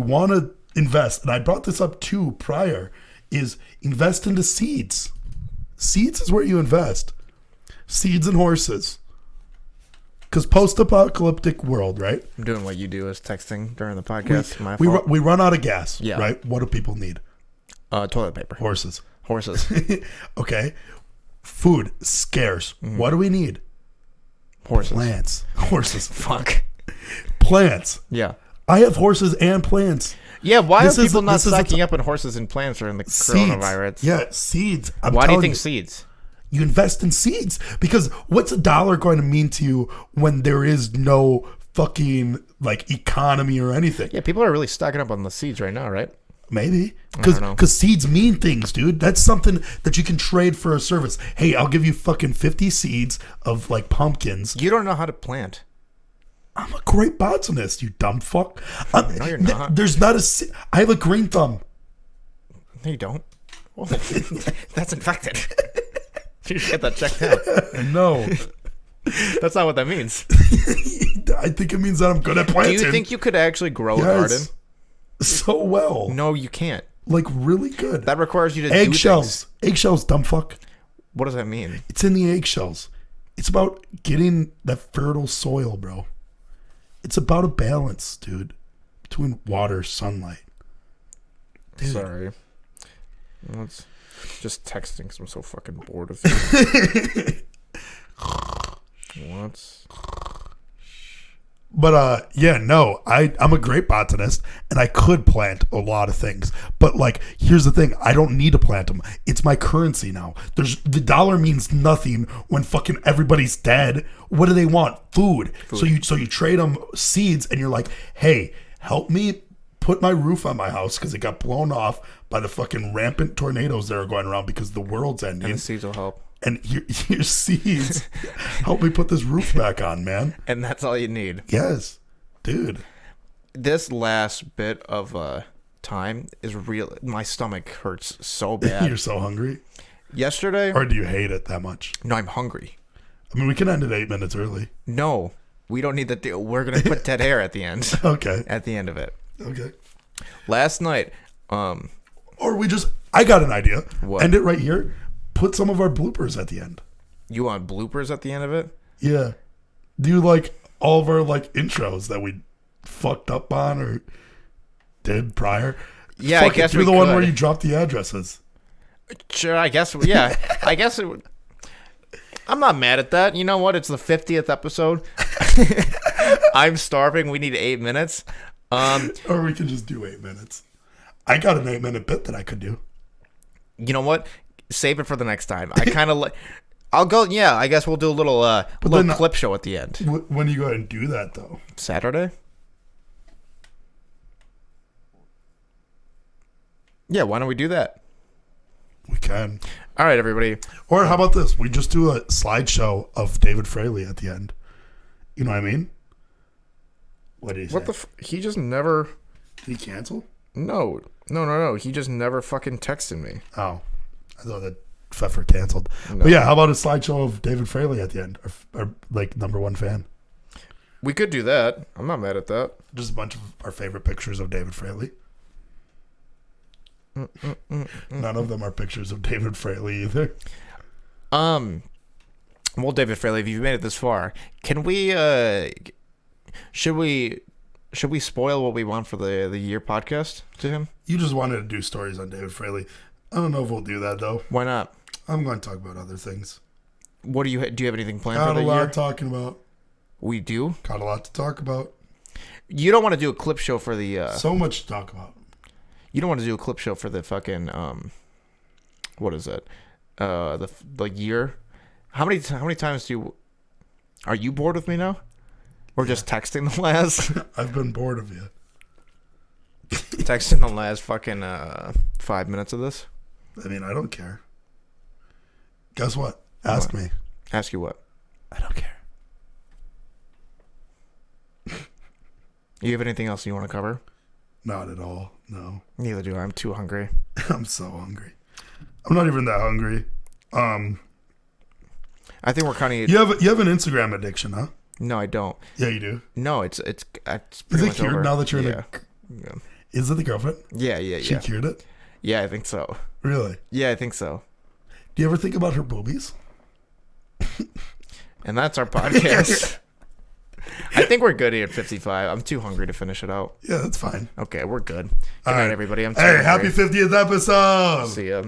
want to invest, and I brought this up too prior, is invest into seeds. Seeds is where you invest. Seeds and horses. Because post-apocalyptic world, right? I'm doing what you do is texting during the podcast. We run out of gas, yeah. Right? What do people need? Toilet paper. Horses. Okay. Food, scarce. Mm-hmm. What do we need? Horses. Plants. Horses. Fuck. Plants. Yeah. I have horses and plants. Yeah, why are people not stocking up on horses and plants during the coronavirus? Yeah, seeds. Why do you think seeds? You invest in seeds because what's $1 going to mean to you when there is no fucking like economy or anything? Yeah, people are really stocking up on the seeds right now, right? Maybe because seeds mean things, dude. That's something that you can trade for a service. Hey, I'll give you fucking 50 seeds of like pumpkins. You don't know how to plant. I'm a great botanist, you dumb fuck. No, you're not. There's not a. I have a green thumb. No, you don't. Oh, that's infected. You should get that checked out. No. That's not what that means. I think it means that I'm good at planting. Do you think you could actually grow a garden? So well. No, you can't. Like really good. That requires you to eggshells. do things. Eggshells, dumb fuck. What does that mean? It's in the eggshells. It's about getting that fertile soil, bro. It's about a balance, dude, between water, sunlight. Dude. Sorry. Let's just texting because I'm so fucking bored of it. What? But yeah, no, I'm a great botanist and I could plant a lot of things. But like, here's the thing: I don't need to plant them. It's my currency now. The dollar means nothing when fucking everybody's dead. What do they want? Food. So you trade them seeds and you're like, hey, help me put my roof on my house because it got blown off by the fucking rampant tornadoes that are going around because the world's ending. And the seeds will help. And your seeds help me put this roof back on, man. And that's all you need. Yes, dude. This last bit of time is real. My stomach hurts so bad. You're so hungry? Yesterday? Or do you hate it that much? No, I'm hungry. I mean, we can end it 8 minutes early. No, we don't need that deal. We're going to put dead air at the end. Okay. At the end of it. Okay. Last night. Or we just, I got an idea. What? End it right here. Put some of our bloopers at the end. You want bloopers at the end of it? Yeah. Do like all of our like intros that we fucked up on or did prior? Yeah, I guess do the one where you drop the addresses. Sure, I guess. Yeah, I guess. I'm not mad at that. You know what? It's the 50th episode. I'm starving. We need 8 minutes. Or we can just do 8 minutes. I got an 8-minute bit that I could do. You know what? Save it for the next time. I kind of like. I'll go. Yeah, I guess we'll do a little clip show at the end. When are you going to do that though? Saturday. Yeah, why don't we do that? We can. All right, everybody. Or how about this? We just do a slideshow of David Fraley at the end. You know what I mean? What did he say? What the? He just never. Did he cancel? No. He just never fucking texted me. Oh. I thought that Pfeffer canceled. No. But yeah, how about a slideshow of David Fraley at the end? Our like #1 fan. We could do that. I'm not mad at that. Just a bunch of our favorite pictures of David Fraley. None of them are pictures of David Fraley either. Well, David Fraley, if you've made it this far, can we should we spoil what we want for the year podcast to him? You just wanted to do stories on David Fraley. I don't know if we'll do that though. Why not? I'm going to talk about other things. What do you have anything planned Got for the year? Got a lot talking about. We do? Got a lot to talk about. You don't want to do a clip show for the so much to talk about. You don't want to do a clip show for the fucking what is it? The year. How many times are you bored with me now? Or just texting the last? I've been bored of you. Texting the last fucking 5 minutes of this? I mean, I don't care. Guess what? Ask me. Ask you what? I don't care. You have anything else you want to cover? Not at all. No. Neither do I. I'm too hungry. I'm so hungry. I'm not even that hungry. I think we're kind of. You have an Instagram addiction, huh? No, I don't. Yeah, you do. No, it's pretty Is it much cured over. now that you're yeah. in a? Is it the girlfriend? Yeah. She cured it. Yeah, I think so. Really? Yeah, I think so. Do you ever think about her boobies? And that's our podcast. I think we're good here at 55. I'm too hungry to finish it out. Yeah, that's fine. Okay, we're good. Good night, everybody. I'm too Hey, hungry. happy 50th episode. See ya.